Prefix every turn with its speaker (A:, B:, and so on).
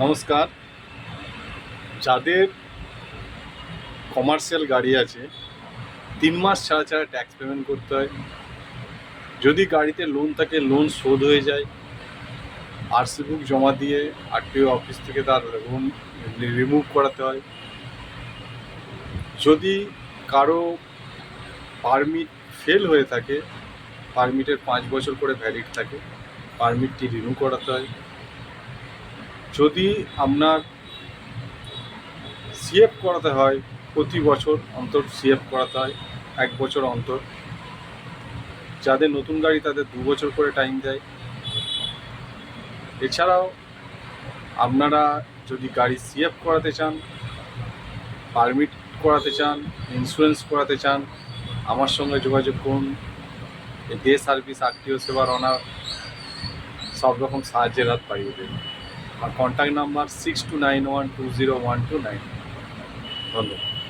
A: নমস্কার। যাদের কমার্শিয়াল গাড়ি আছে 3 মাস ছাড়া ছাড়া ট্যাক্স পেমেন্ট করতে হয়। যদি গাড়িতে লোন থাকে লোন শোধ হয়ে যায়, আরসি বুক জমা দিয়ে আরটিও অফিস থেকে তার লোন রিমুভ করাতে হয়। যদি কারো পারমিট ফেল হয়ে থাকে, পারমিটের 5 বছর করে ভ্যালিড থাকে, পারমিটটি রিনিউ করাতে হয়। যদি আপনার সিএফ করাতে হয়, প্রতি বছর অন্তর সিএফ করাতে হয়, 1 বছর অন্তর। যাদের নতুন গাড়ি তাদের 2 বছর করে টাইম দেয়। এছাড়াও আপনারা যদি গাড়ি সিএফ করাতে চান, পারমিট করাতে চান, ইন্স্যুরেন্স করাতে চান, আমার সঙ্গে যোগাযোগ করুন। ডে সার্ভিস আরটিও সেবার ওনার সব রকম সাহায্যের হাত পাইয়ে দেবে। আমার কন্ট্যাক্ট নাম্বার 6291201229। ধন্যবাদ।